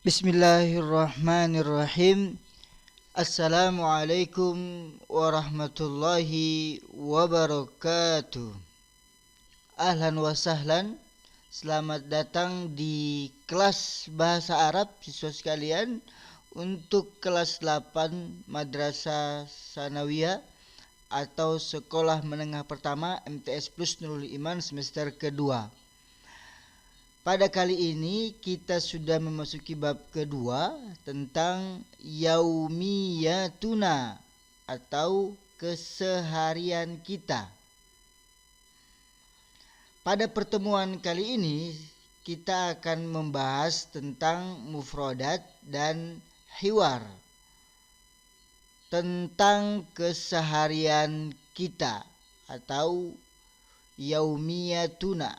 Bismillahirrahmanirrahim. Assalamualaikum warahmatullahi wabarakatuh. Ahlan wa sahlan. Selamat datang di kelas bahasa Arab siswa sekalian untuk kelas 8 Madrasah Sanawiyah atau Sekolah Menengah Pertama MTS Plus Nurul Iman semester kedua. Pada kali ini kita sudah memasuki bab kedua tentang yaumiyatuna atau keseharian kita. Pada pertemuan kali ini kita akan membahas tentang mufradat dan hiwar, tentang keseharian kita atau yaumiyatuna.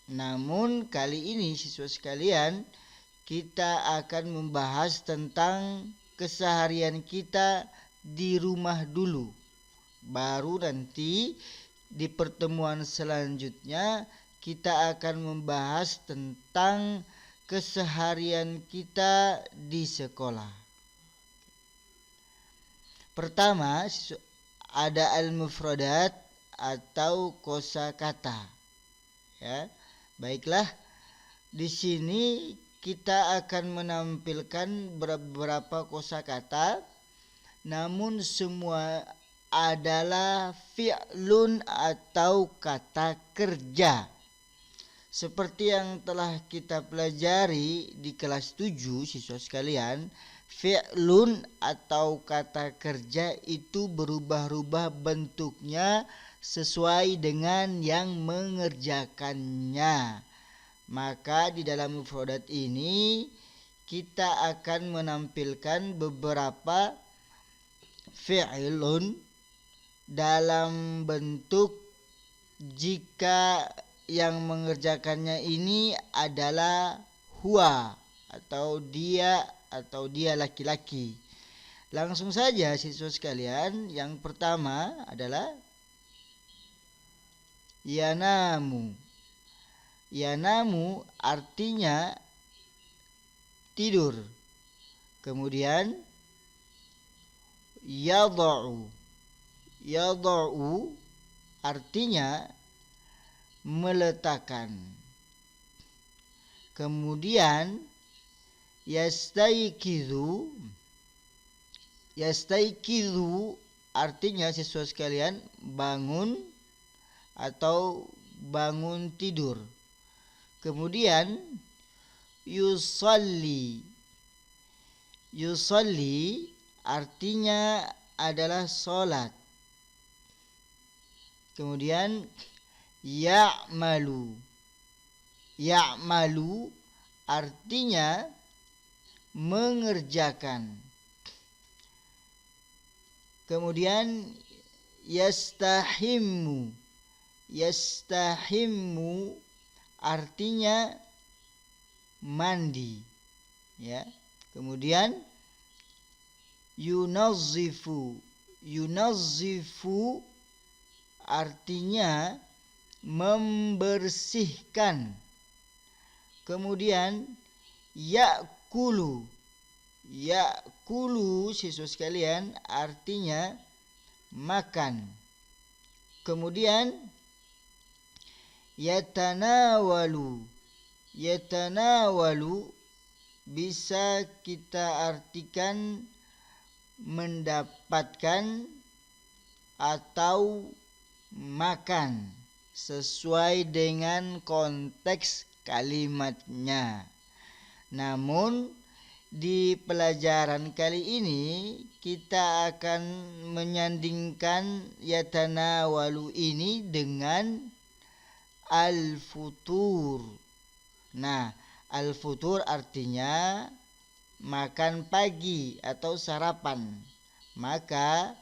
Namun kali ini siswa sekalian kita akan membahas tentang keseharian kita di rumah dulu. Baru nanti di pertemuan selanjutnya kita akan membahas tentang keseharian kita di sekolah. Pertama ada al-mufradat atau kosakata. Ya. Baiklah, di sini kita akan menampilkan beberapa kosakata, namun semua adalah fi'lun atau kata kerja. Seperti yang telah kita pelajari di kelas 7 siswa sekalian, fi'lun atau kata kerja itu berubah-ubah bentuknya sesuai dengan yang mengerjakannya. Maka di dalam mufradat ini kita akan menampilkan beberapa fi'lun dalam bentuk jika yang mengerjakannya ini adalah huwa atau dia laki-laki. Langsung saja siswa sekalian, yang pertama adalah yanamu. Yanamu artinya tidur. Kemudian yada'u. Yada'u artinya meletakkan. Kemudian yastaikizu. Yastaikizu artinya siswa sekalian bangun atau bangun tidur. Kemudian yusalli. Yusalli artinya adalah salat. Kemudian ya'malu. Ya'malu artinya mengerjakan. Kemudian yastahimmu. Yastahimmu artinya mandi, ya. Kemudian yunazzifu. Yunazzifu artinya membersihkan. Kemudian ya'kulu. Ya'kulu siswa sekalian artinya makan. Kemudian yatanawalu. Yatanawalu bisa kita artikan mendapatkan atau makan sesuai dengan konteks kalimatnya. Namun di pelajaran kali ini kita akan menyandingkan yatanawalu ini dengan al-futur. Nah, al-futur artinya makan pagi atau sarapan. Maka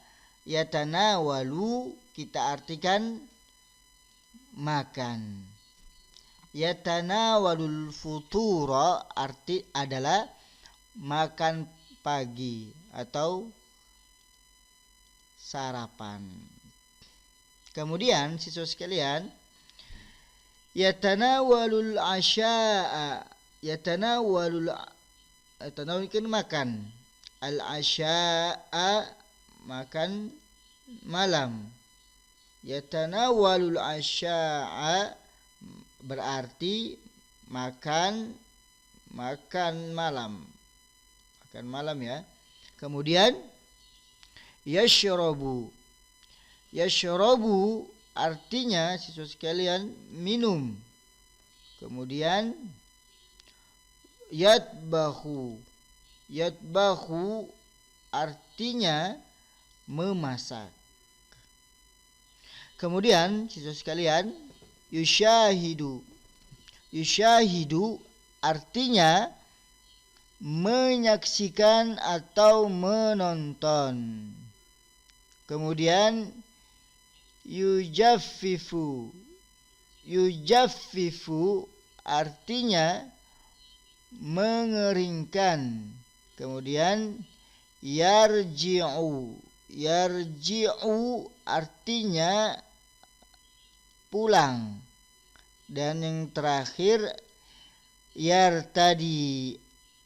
yatanawalu kita artikan makan. Yatanawalul futura arti adalah makan pagi atau sarapan. Kemudian siswa sekalian, yatanawalul asya'a. Yatanawalul tanawulkan makan. Al-asya'a makan malam. Yatanawalul asya'a berarti makan malam. Makan malam ya. Kemudian yashrabu. Yashrabu artinya siswa sekalian minum. Kemudian yatbahu. Yatbahu artinya memasak. Kemudian siswa sekalian yushahidu. Yushahidu artinya menyaksikan atau menonton. Kemudian yujaffifu. Yujaffifu artinya mengeringkan. Kemudian yarji'u. Yarji'u artinya pulang. Dan yang terakhir yartadi.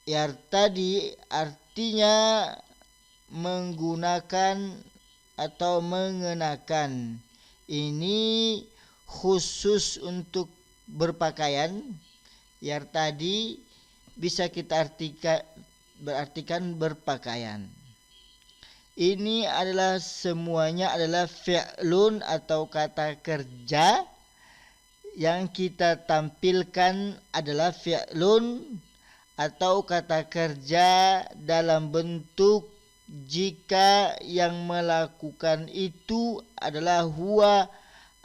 Yartadi artinya menggunakan atau mengenakan. Ini khusus untuk berpakaian. Yartadi bisa kita berartikan berpakaian. Ini adalah semuanya adalah fi'lun atau kata kerja yang kita tampilkan adalah fi'lun atau kata kerja dalam bentuk jika yang melakukan itu adalah huwa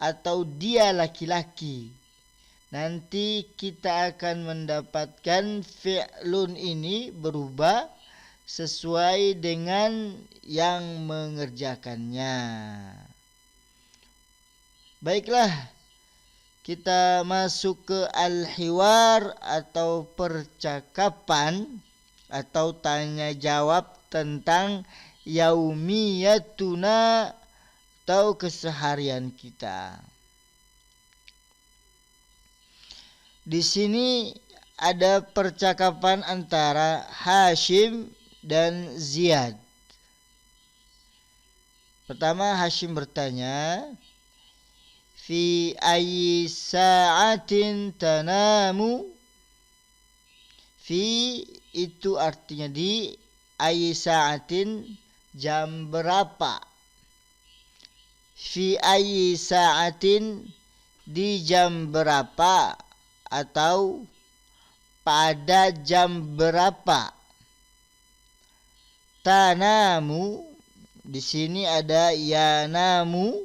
atau dia laki-laki. Nanti kita akan mendapatkan fi'lun ini berubah sesuai dengan yang mengerjakannya. Baiklah, kita masuk ke al-hiwar atau percakapan atau tanya jawab tentang yaumiyatuna atau keseharian kita. Di sini ada percakapan antara Hashim dan Ziyad. Pertama Hashim bertanya, fi ayyi sa'atin tanamu? Fi itu artinya di, ayyi sa'atin jam berapa? Fi ayyi sa'atin di jam berapa? Atau pada jam berapa? Tanamu di sini ada yanamu.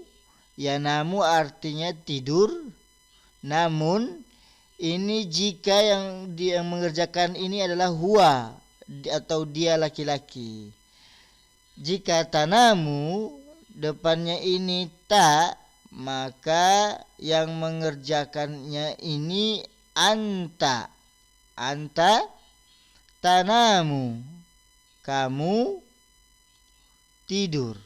Yanamu artinya tidur. Namun ini jika yang dia mengerjakan ini adalah huwa atau dia laki-laki. Jika tanamu depannya ini ta, maka yang mengerjakannya ini anta. Anta tanamu. Kamu tidur.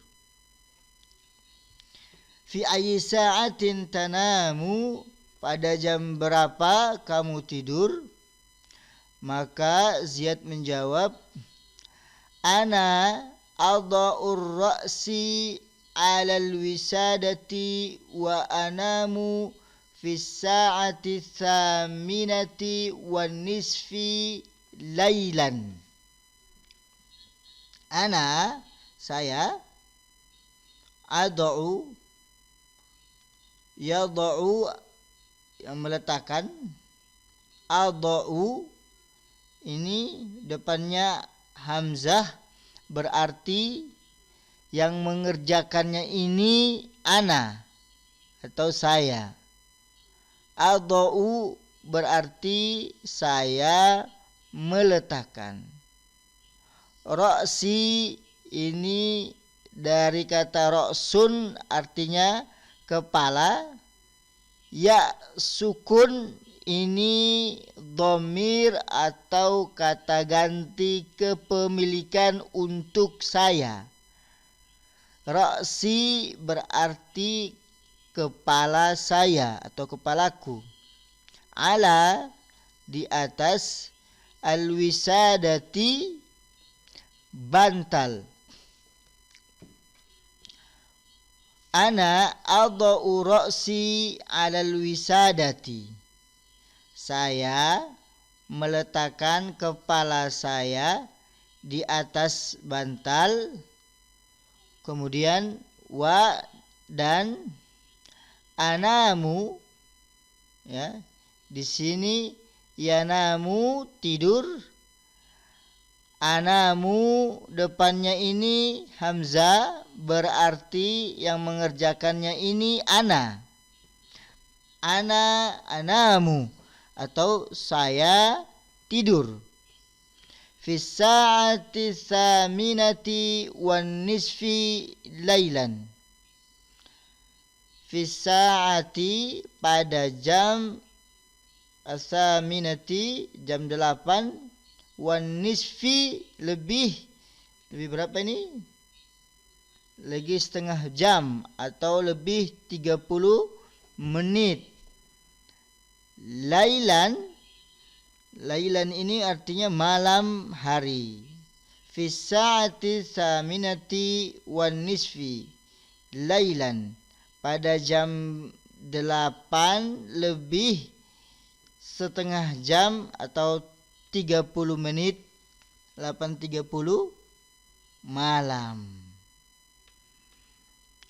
Fi ayyi sa'atin tanamu? Pada jam berapa kamu tidur? Maka Ziyad menjawab, ana adha'ur ra'si 'alal wisadati wa anamu fi sa'ati thaminati wan nisfi lailan. Ana saya ad'u yad'u yang meletakkan, ad'u ini depannya hamzah berarti yang mengerjakannya ini ana atau saya. Ad'u berarti saya meletakkan. Ra'si ini dari kata ra'sun artinya kepala. Ya sukun ini dhamir atau kata ganti kepemilikan untuk saya. Ra'si berarti kepala saya atau kepalaku. Ala di atas, al-wisadati, bantal. Ana adau ra'si 'alal wisadati. Saya meletakkan kepala saya di atas bantal. Kemudian dan anamu, ya. Di sini yanamu tidur. Anamu depannya ini hamzah, berarti yang mengerjakannya ini ana. Anamu atau saya tidur. Fis sa'ati tsaminati wan nisfi lailan. Fis sa'ati pada jam tsaminati jam 8, wan nisfi lebih berapa ini? Lagi setengah jam atau lebih 30 menit. Lailan ini artinya malam hari. Fis sa'ati tsaminati wan nisfi lailan, pada jam 8 lebih setengah jam atau 30 menit, 8.30 malam.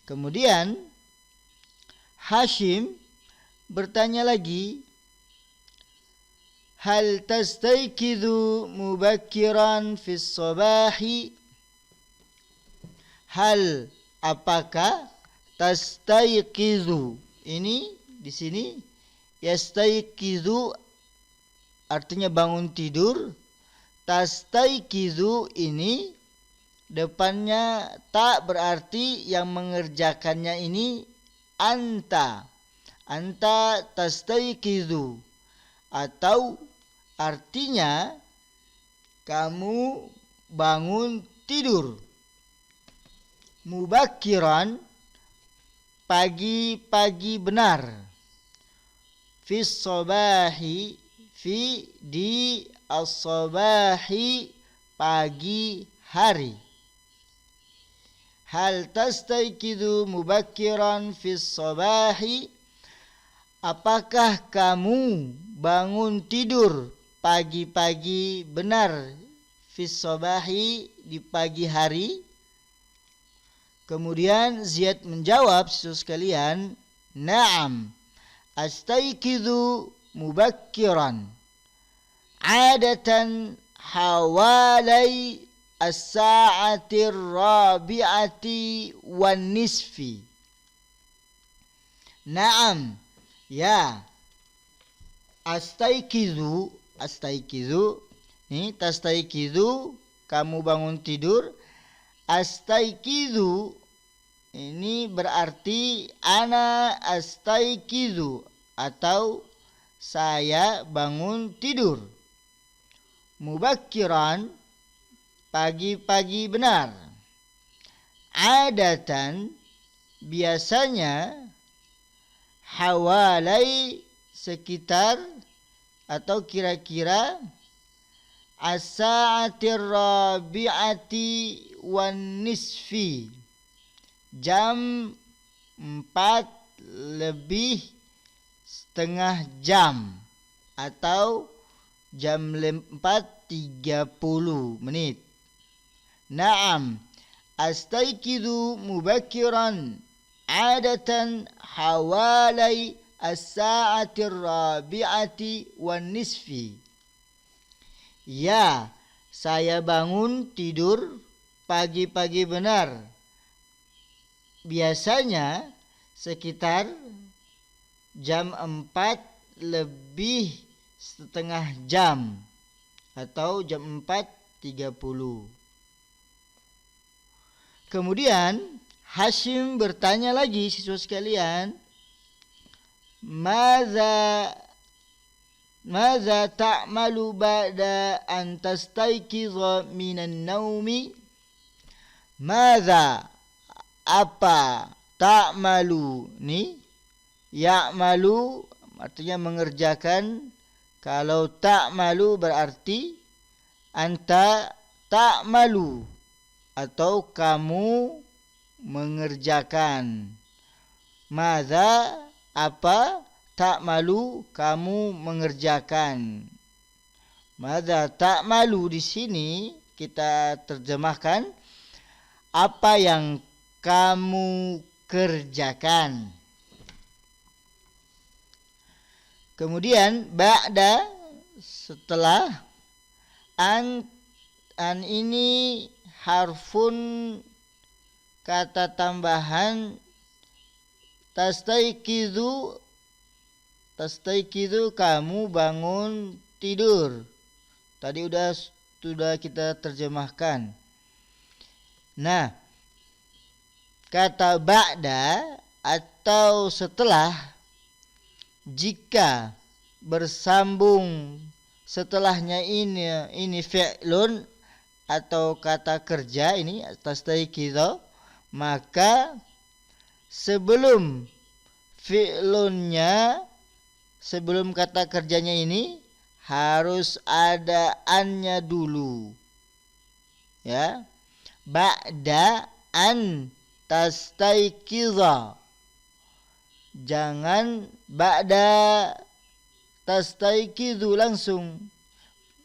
Kemudian Hashim bertanya lagi, hal tastayqidhu mubakkiran fis sabahi? Hal apakah, tastayqidhu ini di sini yastayqidhu artinya bangun tidur. Tastayqidhu ini depannya tak, berarti yang mengerjakannya ini anta. Anta tastayqidhu, atau artinya kamu bangun tidur. Mubakkiran pagi-pagi benar. Fis sabahi, fi di as-sabahi pagi hari. Hal tastayqidhu mubakkiran fis sabahi? Apakah kamu bangun tidur pagi-pagi benar? Fis sabahi di pagi hari. Kemudian Ziyad menjawab, saudara sekalian, na'am astayqidhu mubakkiran adatan hawalai as-sa'ati rabi'ati wan nisfi. Naam, ya. Astayqidhu ini tastayqidhu kamu bangun tidur. Astayqidhu ini berarti ana astayqidhu atau saya bangun tidur. Mubakkiran pagi-pagi benar. Adatan biasanya, hawalai sekitar atau kira-kira, as-sa'atir rabi'ati wan nisfi jam 4 lebih setengah jam atau jam 4.30 menit. Naam astayqidhu mubakkiran adatan hawalai as-sa'atir rabi'ati wan nisfi. Ya, saya bangun tidur pagi-pagi benar. Biasanya sekitar jam 4 lebih setengah jam atau jam 4.30. Kemudian Hashim bertanya lagi, siswa sekalian, Maza ta'malu ba'da an tastayqiza minan naumi? Maza apa, ta'malu ni ya'malu artinya mengerjakan. Kalau ta'malu berarti anta ta'malu, atau kamu mengerjakan. Madza, apa, ta'malu, kamu mengerjakan. Madza ta'malu di sini kita terjemahkan apa yang kamu kerjakan. Kemudian ba'da, setelah, an ini harfun, kata tambahan, tastaikizu, kamu bangun tidur. Tadi sudah kita terjemahkan. Nah, kata ba'da atau setelah, jika bersambung setelahnya ini fi'lun atau kata kerja, ini tastaikizu, maka sebelum fi'lunnya, sebelum kata kerjanya ini harus ada annya dulu. Ya. Ba'da an tastaikiza. Jangan ba'da tastaikizu langsung.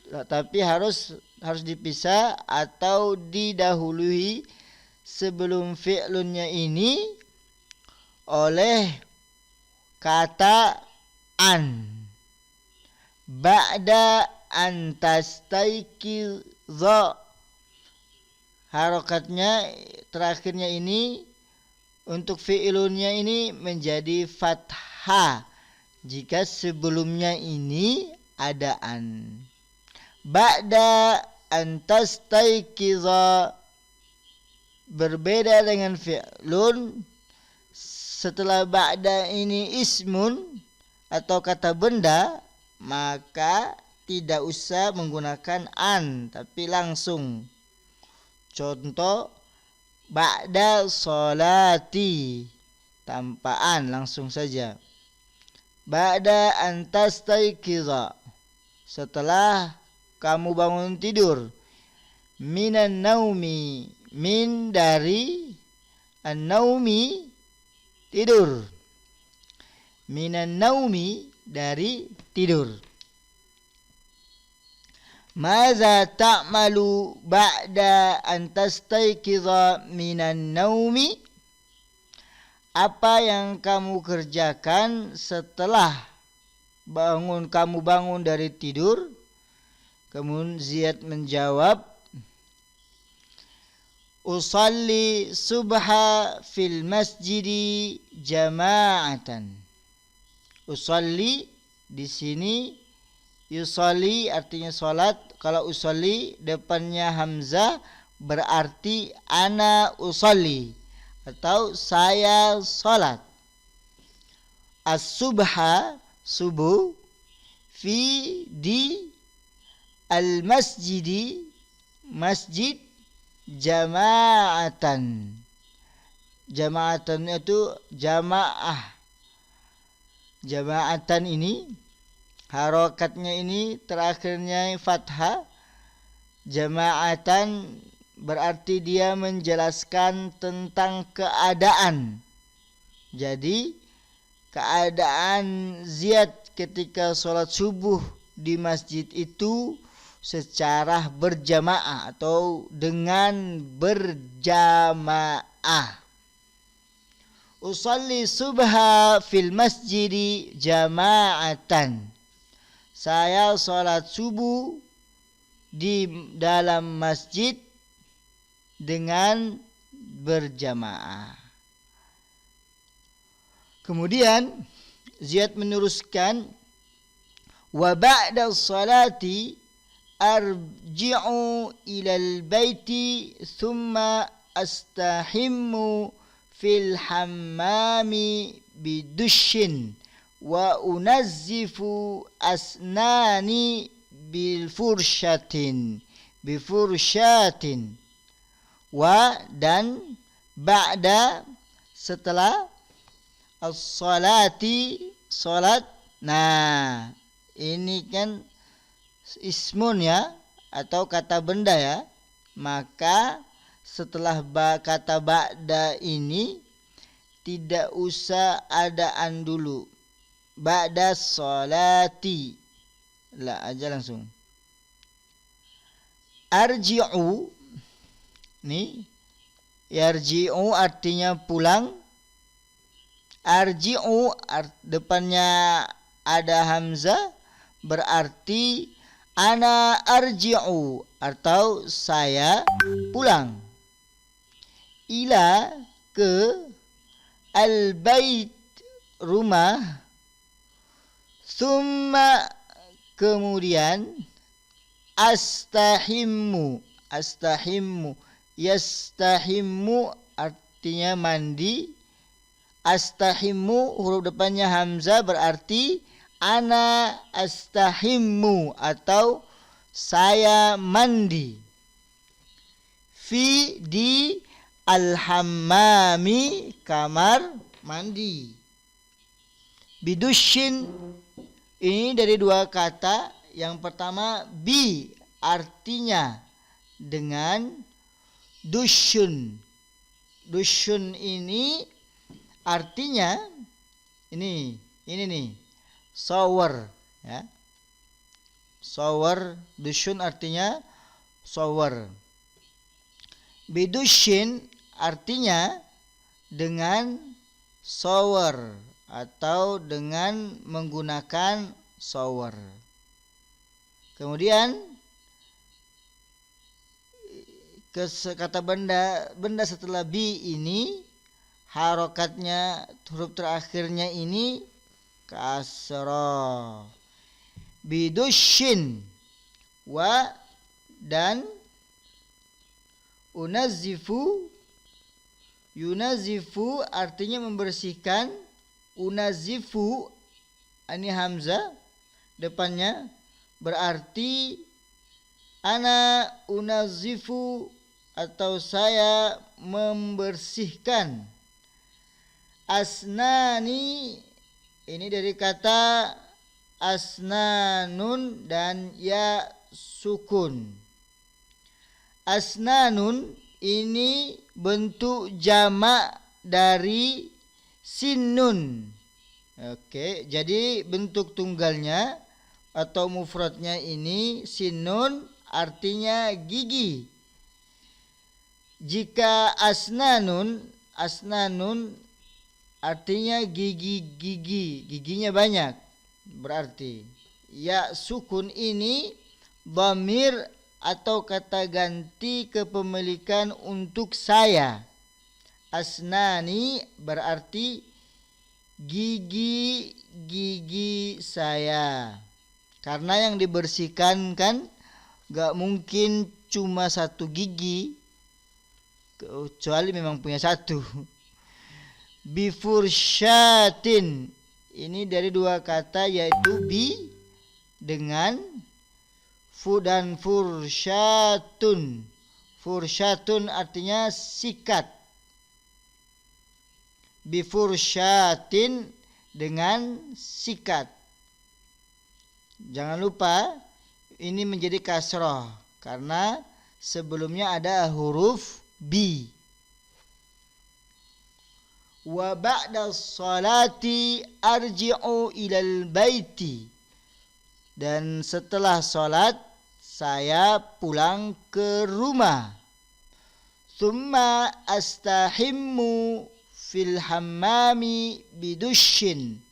Tapi harus dipisah atau didahului sebelum fi'lunnya ini oleh kata an. Ba'da an tastaikiza, harokatnya terakhirnya ini untuk fi'lunnya ini menjadi fathah jika sebelumnya ini ada an. Ba'da an tastaikiza berbeda dengan fi'lun. Setelah ba'da ini ismun atau kata benda, maka tidak usah menggunakan an, tapi langsung. Contoh, ba'da sholati, tanpa an, langsung saja. Ba'da an tastaikiza, setelah kamu bangun tidur. Minan naumi, min dari, an-naumi tidur. Minan naumi dari tidur. Maza ta'malu ba'da an tastaikiza minan naumi? Apa yang kamu kerjakan setelah kamu bangun dari tidur? Kemudian Ziyad menjawab, usalli subha fil masjidi jama'atan. Usalli di sini, yusalli artinya salat. Kalau usalli depannya hamzah berarti ana usalli atau saya salat. As-subha, subuh, fi di al-masjidi, masjid, jama'atan. Jama'atan itu jamaah. Jama'atan ini harokatnya ini terakhirnya fathah. Jama'atan berarti dia menjelaskan tentang keadaan. Jadi keadaan Ziyad ketika sholat subuh di masjid itu secara berjamaah atau dengan berjamaah. Usalli subha fil masjidi jama'atan. Saya sholat subuh di dalam masjid dengan berjamaah. Kemudian Ziyad meneruskan, wa ba'da salati arji'u ilal baiti thumma astahimmu fil hammami bidushin wa unazzifu asnani bifurshatin wa dan ba'da setelah as-salati salat. Nah, ini kan ismun ya, atau kata benda ya, maka setelah kata ba'da ini tidak usah adaan dulu. Ba'da sholati, la aja langsung. Arji'u, nih yarji'u artinya pulang. Arji'u depannya ada hamzah, berarti ana arji'u atau saya pulang. Ila ke al-bait rumah. Summa kemudian astahimmu. Yastahimmu artinya mandi. Astahimmu huruf depannya hamzah berarti ana astahimmu atau saya mandi. Fi di al-hammami kamar mandi. Bidushin ini dari dua kata. Yang pertama bi artinya dengan, dushun. Dushun ini artinya ini nih shower ya. Shower, dushun artinya shower. Bidushin artinya dengan shower atau dengan menggunakan shower. Kemudian kata benda setelah bi ini harokatnya huruf terakhirnya ini kasroh. Bidushin wa dan unazifu. Yunazifu artinya membersihkan. Unazifu ini hamzah depannya berarti ana unazifu atau saya membersihkan. Asnani ini dari kata asnanun dan ya sukun. Asnanun ini bentuk jamak dari sinun. Oke, jadi bentuk tunggalnya atau mufradnya ini sinun artinya gigi. Jika asnanun artinya giginya banyak. Berarti ya sukun ini dhamir atau kata ganti kepemilikan untuk saya. Asnani berarti gigi saya. Karena yang dibersihkan kan gak mungkin cuma satu gigi, kecuali memang punya satu. Bifursyatin ini dari dua kata yaitu bi dengan fu dan fursyatun. Fursyatun artinya sikat. Bifursyatin dengan sikat. Jangan lupa ini menjadi kasroh karena sebelumnya ada huruf bi. Wa ba'da sholati arji'u ilal baiti. Dan setelah sholat saya pulang ke rumah. Thumma astahimmu fil hammami bidushin.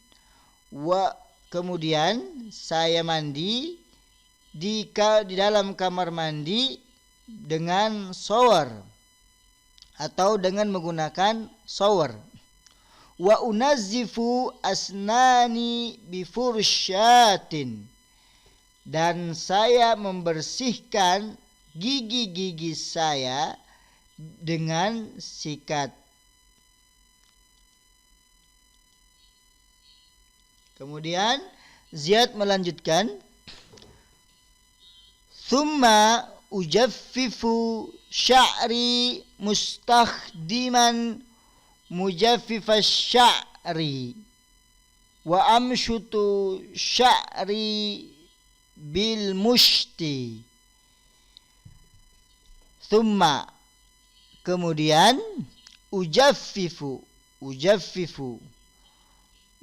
Kemudian saya mandi di dalam kamar mandi dengan shower atau dengan menggunakan shower. Wa unazzifu asnani bifursyatin. Dan saya membersihkan gigi-gigi saya dengan sikat. Kemudian Ziyad melanjutkan, thumma ujaffifu sya'ri mustakhdiman mujaffifas sya'ri wa amshutu sya'ri bil mushti. Thumma, kemudian ujaffifu.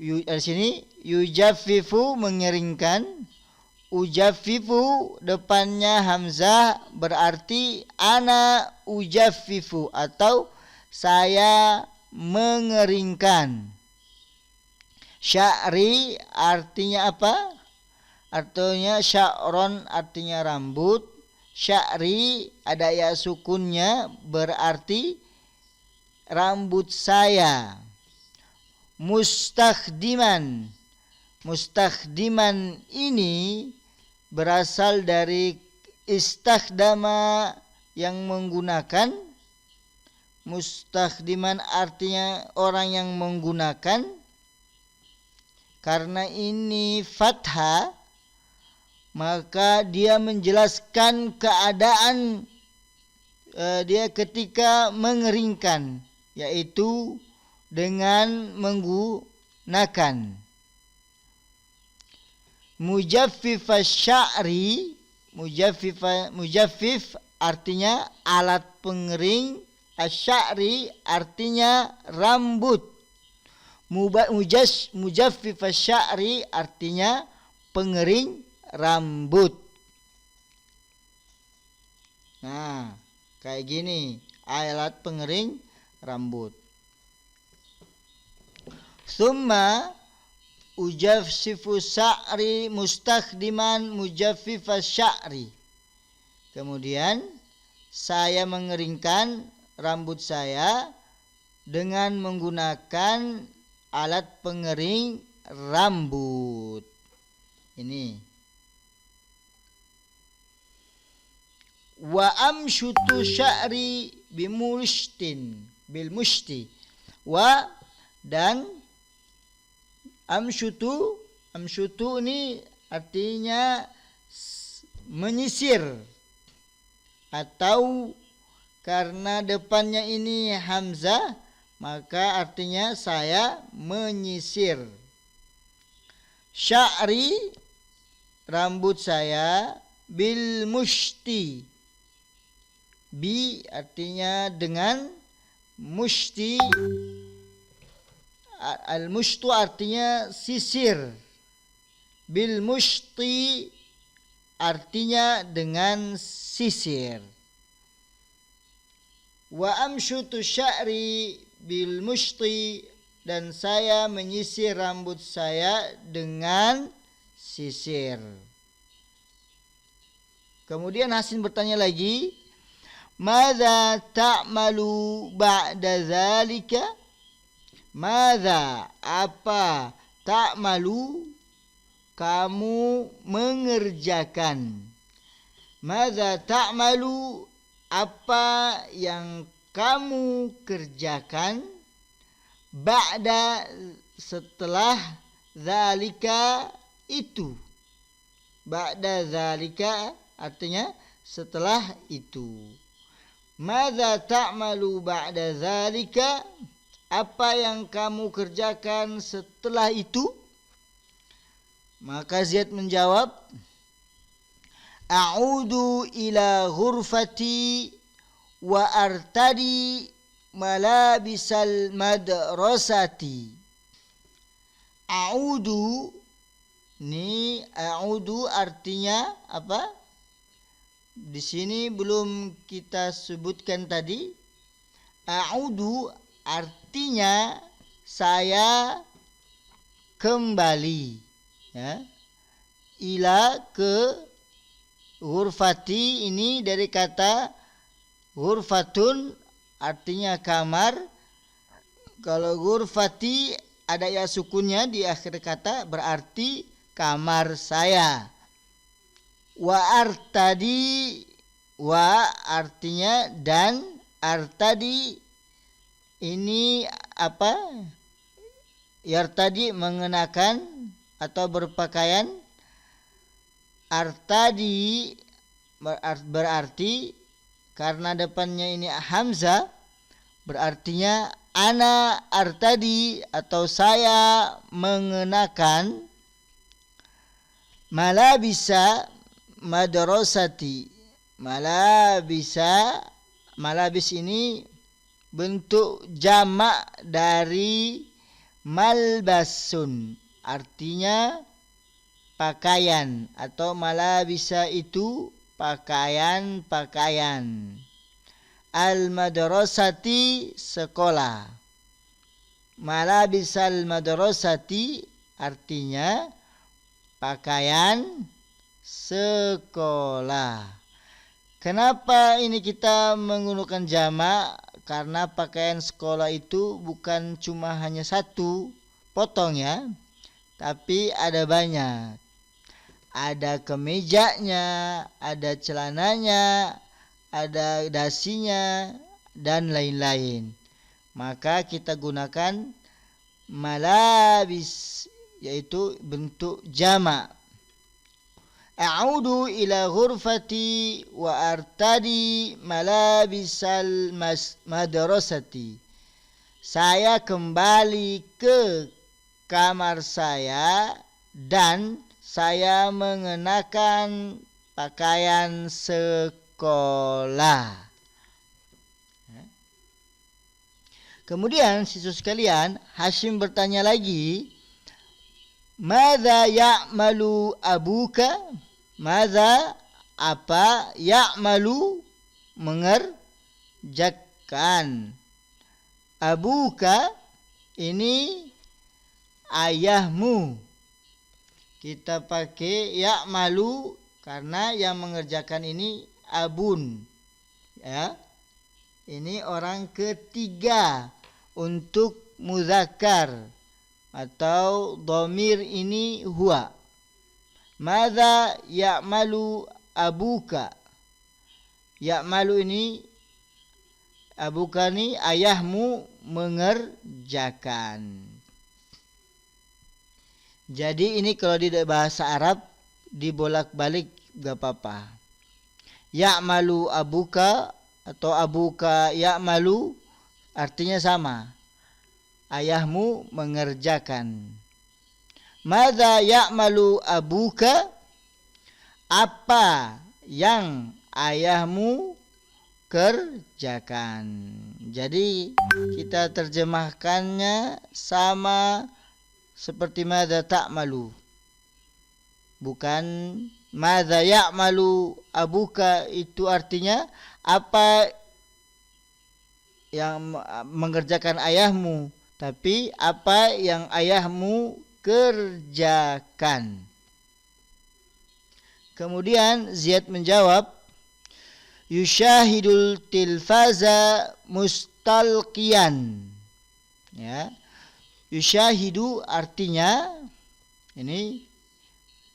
Dari sini yujaffifu mengeringkan. Ujaffifu depannya hamzah berarti ana ujaffifu atau saya mengeringkan. Sya'ri artinya apa? Artinya sya'ron artinya rambut. Sya'ri ada ya sukunnya berarti rambut saya. Mustakhdiman. Mustakhdiman ini berasal dari istakhdama yang menggunakan. Mustakhdiman artinya orang yang menggunakan. Karena ini fathah, maka dia menjelaskan keadaan dia ketika mengeringkan, yaitu dengan menggunakan. Mujaffif sya'ri, mujaffif artinya alat pengering, asy'ari artinya rambut. Mujaffif sya'ri artinya pengering rambut. Nah, kayak gini, alat pengering rambut. Summa ujaffifu sya'ri mustakhdiman mujaffif sya'ri. Kemudian saya mengeringkan rambut saya dengan menggunakan alat pengering rambut. Ini. Wa amshutu sya'ri bil mushti. Wa dan amshutu ini artinya menyisir, atau karena depannya ini hamzah maka artinya saya menyisir. Sya'ri rambut saya, bil mushti, bi artinya dengan, mushti al mushtu artinya sisir, bil mushti artinya dengan sisir. Wa amshutu sya'ri bil mushti, dan saya menyisir rambut saya dengan sisir. Kemudian Hasin bertanya lagi, madza ta'malu ba'da dzalika? Madza apa, ta'malu kamu mengerjakan. Madza ta'malu apa yang kamu kerjakan, ba'da setelah, zalika itu. Ba'da zalika artinya setelah itu. Madza ta'malu ba'da zalika, apa yang kamu kerjakan setelah itu? Maka Zaid menjawab, a'udu ila ghurfati wa artadi malabisal madrasati. A'udu, ini a'udu artinya apa? Di sini belum kita sebutkan tadi. A'udu artinya saya kembali, ya. Ila ke ghurfati ini dari kata ghurfatun artinya kamar. Kalau ghurfati ada ya sukunnya di akhir kata berarti kamar saya. Wa artadi, wa artinya dan, artadi ini apa? Yartadi mengenakan atau berpakaian. Artadi berarti karena depannya ini hamzah, berartinya ana artadi atau saya mengenakan malabisa madrasati. Malabisa malabis ini bentuk jamak dari malbasun, artinya pakaian, atau malabisa itu pakaian-pakaian. Al-madrasati, sekolah. Malabisal madrasati artinya pakaian sekolah. Kenapa ini kita menggunakan jamak? Karena pakaian sekolah itu bukan cuma hanya satu potong ya, tapi ada banyak. Ada kemejanya, ada celananya, ada dasinya, dan lain-lain. Maka kita gunakan malabis, yaitu bentuk jamak. A'udu ila ghurfati wa artadi malabisal madrasati. Saya kembali ke kamar saya dan saya mengenakan pakaian sekolah. Kemudian siswa sekalian, Hashim bertanya lagi, madza ya'malu abuka? Madza, apa, ya'malu, mengerjakan. Abuka, ini ayahmu. Kita pakai ya'malu karena yang mengerjakan ini abun. Ya. Ini orang ketiga untuk muzakkar atau dhamir ini huwa. Madza ya'malu abuka? Ya'malu ini, abuka ini ayahmu mengerjakan. Jadi ini kalau di bahasa Arab dibolak-balik gak apa-apa. Ya'malu abuka atau abuka ya'malu artinya sama. Ayahmu mengerjakan. Madza ya'malu abuka? Apa yang ayahmu kerjakan? Jadi kita terjemahkannya sama seperti madza ta'malu. Bukan madza ya'malu abuka, itu artinya apa yang mengerjakan ayahmu, tapi apa yang ayahmu kerjakan. Kemudian Ziyad menjawab, yushahidul tilfaza mustalqiyan. Ya. Yushahidu artinya ini,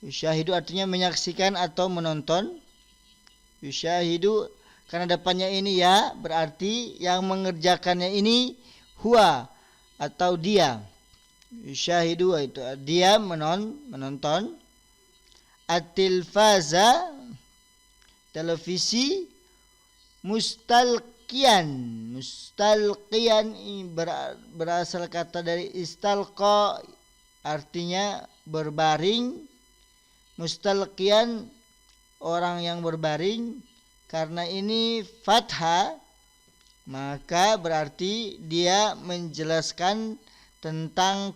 yushahidu artinya menyaksikan atau menonton. Yushahidu karena depannya ini ya, berarti yang mengerjakannya ini huwa atau dia. Yushahidu itu dia menonton. At-tilfaza, televisi. Mustalqiyan. Mustalqiyan berasal kata dari istalqa, artinya berbaring. Mustalqiyan orang yang berbaring. Karena ini fathah, maka berarti dia menjelaskan tentang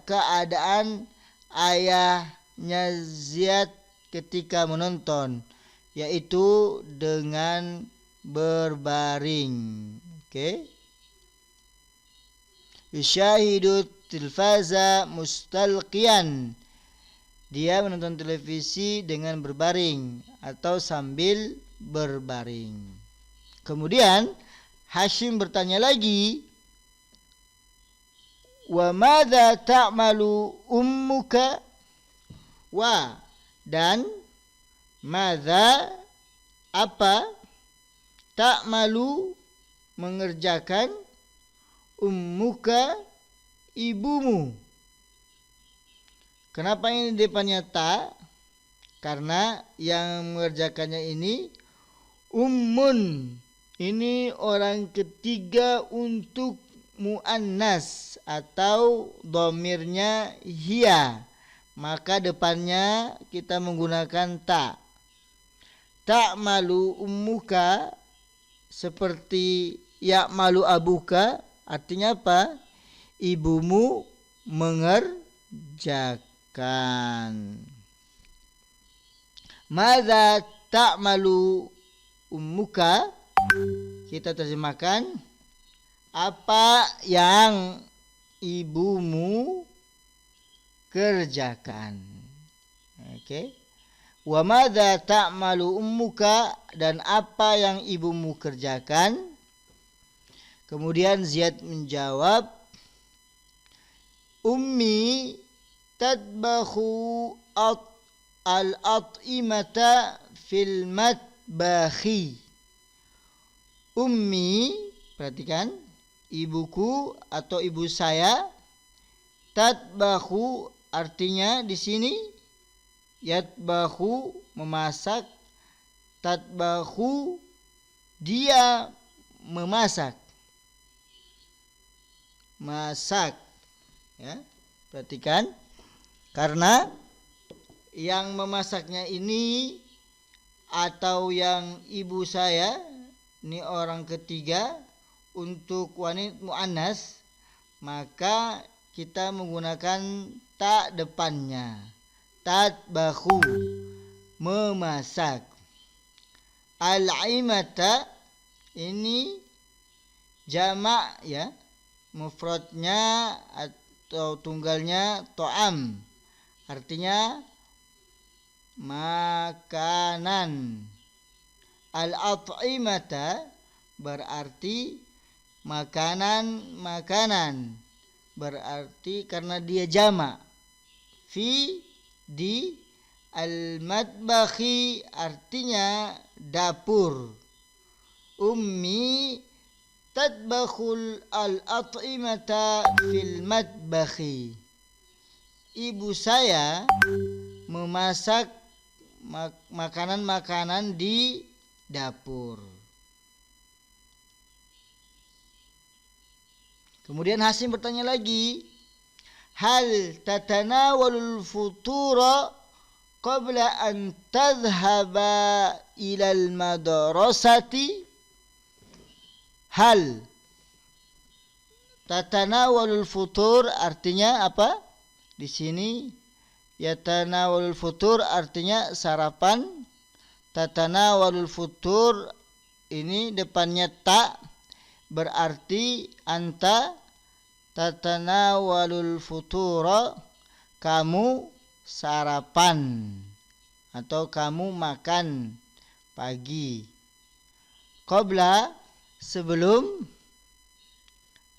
keadaan ayahnya Ziyad ketika menonton, yaitu dengan berbaring. Oke. Yushahidu tilfaza mustalqiyan. Dia menonton televisi dengan berbaring atau sambil berbaring. Kemudian Hashim bertanya lagi, wa madza ta'malu ummuka? Wa, dan madza, apa, ta'malu mengerjakan, ummuka ibumu. Kenapa ini depannya ta? Karena yang mengerjakannya ini ummun. Ini orang ketiga untuk muannas atau dhamirnya hiya. Maka depannya kita menggunakan ta. Ta'malu ummuka seperti ya'malu abuka, artinya apa? Ibumu mengerjakan. Madza ta'malu ummuka, kita terjemahkan, apa yang ibumu kerjakan. Oke. Wa madza ta'malu ummuka, dan apa yang ibumu kerjakan. Kemudian Ziyad menjawab, ummi tadbahu al-at'imata fil matbahi. Ummi, perhatikan, ibuku atau ibu saya. Tadbahu artinya di sini yatbahu memasak, tadbahu dia memasak. Masak, ya, perhatikan, karena yang memasaknya ini atau yang ibu saya ini orang ketiga untuk wanita muannas, maka kita menggunakan ta depannya. Tatbahu, memasak. Al-imata ini jamak, ya, mufradnya atau tunggalnya to'am, artinya makanan. Al-at'imata berarti makanan, berarti karena dia jamak. Fi, di, al-matbakhi artinya dapur. Ummi tadbakhul al-at'imata fil matbakhi. Ibu saya memasak makanan-makanan di dapur. Kemudian Hasim bertanya lagi, hal tatanawalul futura qabla an tadhhaba ilal madrasati? Hal tatanawalul futur artinya apa? Di sini yatanawalul futur artinya sarapan. Tatanawalul futur ini depannya ta, berarti anta tatanawalul futura, kamu sarapan atau kamu makan pagi. Qabla, sebelum.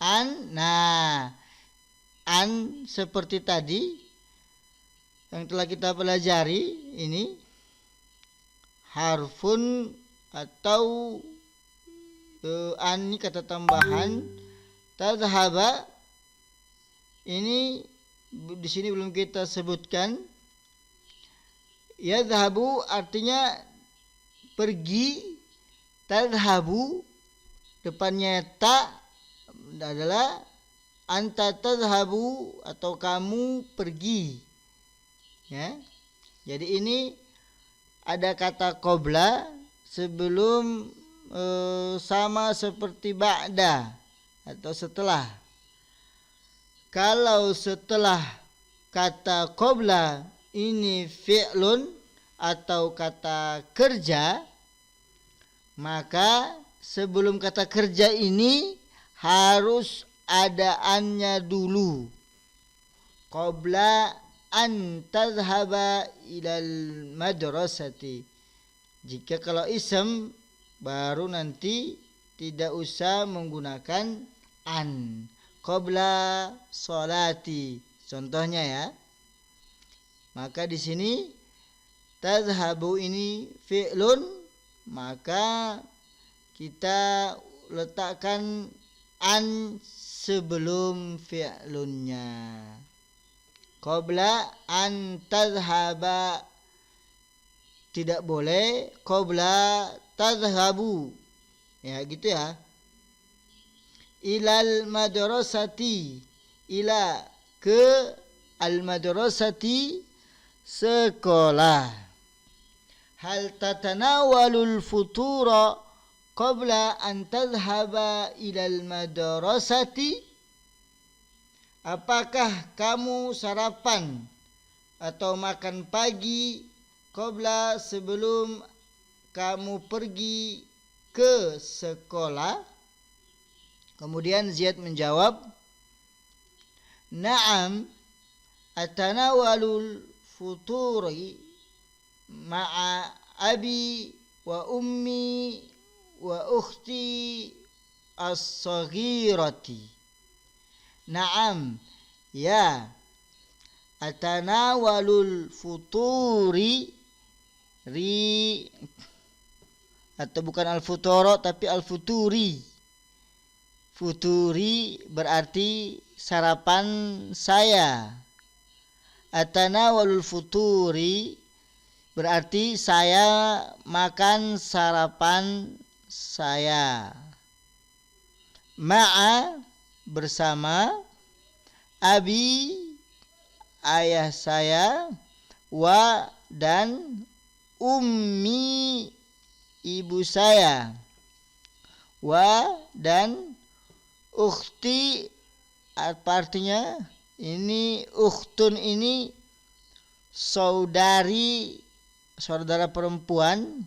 An, nah, an seperti tadi yang telah kita pelajari, ini harfun atau an ini kata tambahan. Tadhhaba ini di sini belum kita sebutkan. Yadhhabu artinya pergi. Tadhhabu depannya ta adalah anta tadhhabu atau kamu pergi, ya. Jadi ini ada kata qabla sebelum, sama seperti ba'da atau setelah. Kalau setelah kata qabla ini fi'lun atau kata kerja, maka sebelum kata kerja ini harus ada annya dulu. Qabla an tadhhaba ilal madrasati. Jika kalau ism baru nanti tidak usah menggunakan an. Qabla sholati contohnya, ya. Maka di sini tadhhabu ini fi'lun, maka kita letakkan an sebelum fi'lunnya. Qabla an tadhhaba tidak boleh qabla tadhhabu, ya gitu ya. Ilal madrasati, ila ke al madrasati sekolah. Hal tatanawalul futura qabla an tadhhaba ilal madrasati, apakah kamu sarapan atau makan pagi qabla sebelum kamu pergi ke sekolah? Kemudian Ziyad menjawab, na'am atanawalul futuri ma'a abi wa ummi wa ukhti as-saghirati. Na'am, ya, atanawalul futuri atau bukan al-futuro tapi al-futuri. Futuri berarti sarapan saya. Atanawalul futuri berarti saya makan sarapan saya. Ma'a bersama, abi ayah saya, wa dan ummi ibu saya, wa dan ukhti. Apa artinya? Ini ukhtun ini saudara perempuan.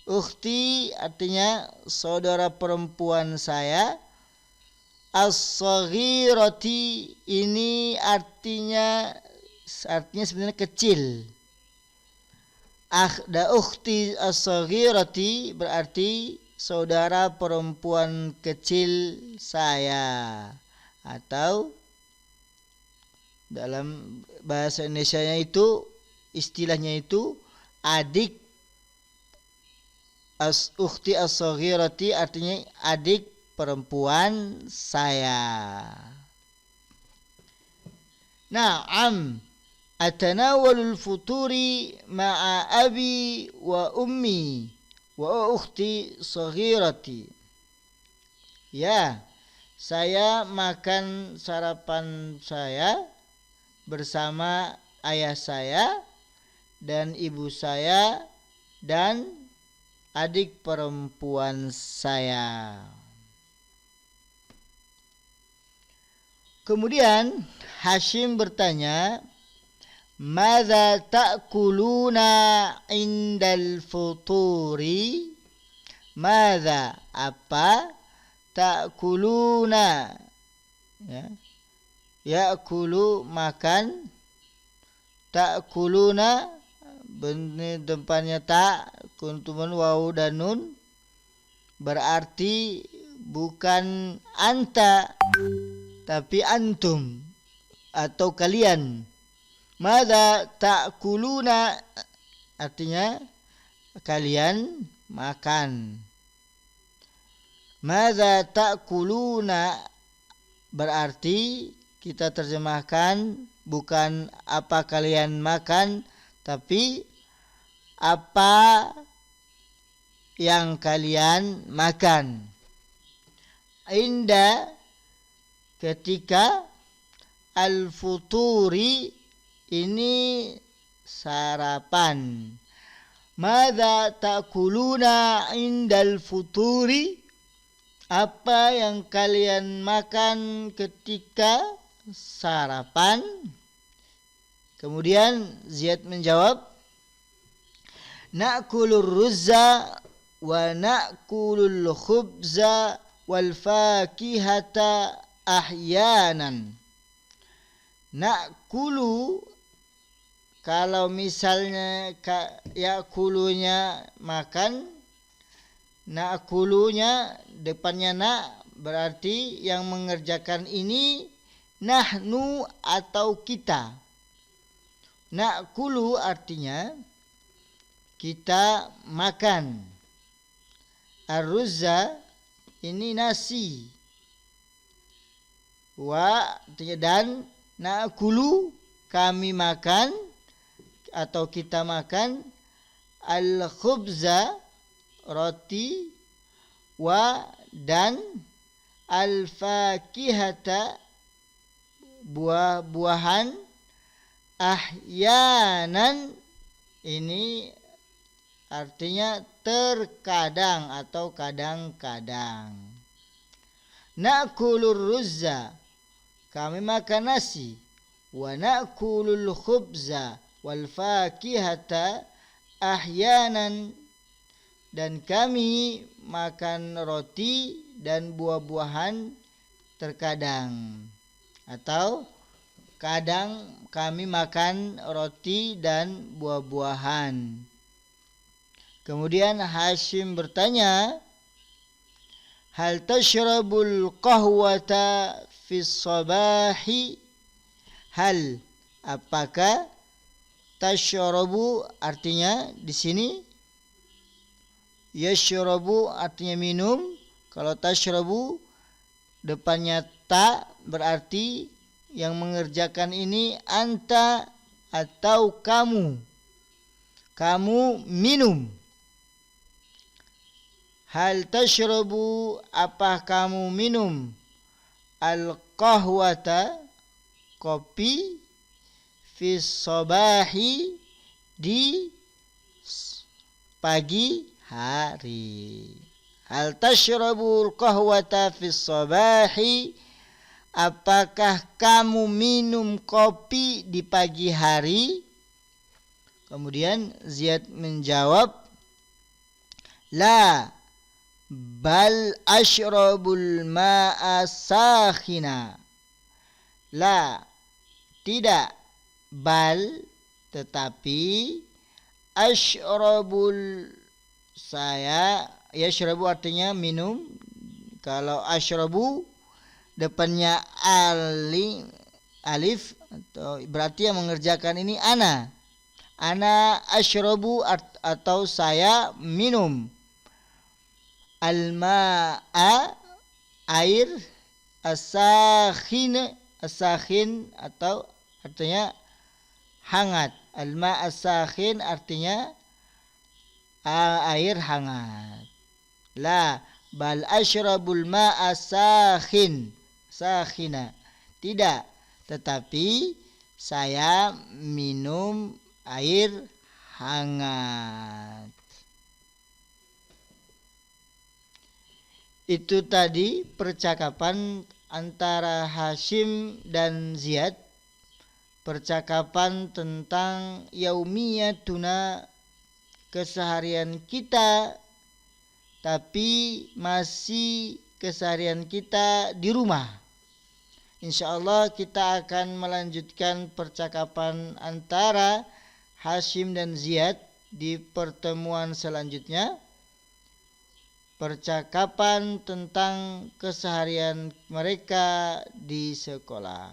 Ukhti artinya saudara perempuan saya. As-saghirati ini artinya sebenarnya kecil. Da ukhti as-saghirati berarti saudara perempuan kecil saya, atau dalam bahasa Indonesianya itu istilahnya itu adik. Ukhti as-saghirati artinya adik perempuan saya. Na'am atanawalul futuri ma'a abi wa ummi wa ukhti saghirati. Ya, saya makan sarapan saya bersama ayah saya dan ibu saya dan adik perempuan saya. Kemudian Hashim bertanya, madza ta'kuluna indal futuri? Madza apa? Ta'kuluna, ya, ya'kulu makan, ta'kuluna benih depannya ta, kuntuman wawu dan nun, berarti bukan anta tapi antum atau kalian. Madza ta'kuluna artinya kalian makan. Madza ta'kuluna berarti kita terjemahkan bukan apa kalian makan, tapi apa yang kalian makan. Inda ketika, al-futuri ini sarapan. Madza ta'kuluna indal futuri? Apa yang kalian makan ketika sarapan? Kemudian Ziyad menjawab, na'kulur ruzza wa na'kulul khubza wal fakihata ahyanan. Na'kulu kalau misalnya yakulunya makan, na'kulunya depannya na berarti yang mengerjakan ini nahnu atau kita. Na'kulu artinya kita makan. Ar-ruzza ini nasi. Wa dan na'kulu kami makan atau kita makan, al-khubza roti, wa dan al-fakihata buah-buahan, ahyanan ini artinya terkadang atau kadang-kadang. Na'kulur ruzza, kami makan nasi. Wa na'kulul khubza wal fakihata ahyanan, dan kami makan roti dan buah-buahan terkadang, atau kadang kami makan roti dan buah-buahan. Kemudian Hashim bertanya, hal tashrabul qahwata fis sabahi? Hal, apakah, tashrabu artinya di sini, yashrabu artinya minum. Kalau tashrabu depannya ta, berarti yang mengerjakan ini anta atau kamu. Kamu minum. Hal tashrabu, apa kamu minum, al-qahwata, kopi, fis sabahi, di pagi hari. Hal tashrabul qahwata fis sabahi, apakah kamu minum kopi di pagi hari? Kemudian Ziyad menjawab, la, bal ashrabul ma'a sakhina. La, tidak, bal, tetapi, ashrabul, saya, yashrabu artinya minum. Kalau ashrabu depannya alif, atau berarti yang mengerjakan ini ana. Ana ashrabu atau saya minum. Al-ma'a, air, as-sakhin atau artinya hangat. Al-ma' as-sakhin artinya air hangat. La, bal ashrabul ma'a sakhina. Tidak, tetapi saya minum air hangat. Itu tadi percakapan antara Hashim dan Ziyad, percakapan tentang yaumiyatuna, keseharian kita, tapi masih keseharian kita di rumah. Insyaallah kita akan melanjutkan percakapan antara Hashim dan Ziyad di pertemuan selanjutnya. Percakapan tentang keseharian mereka di sekolah.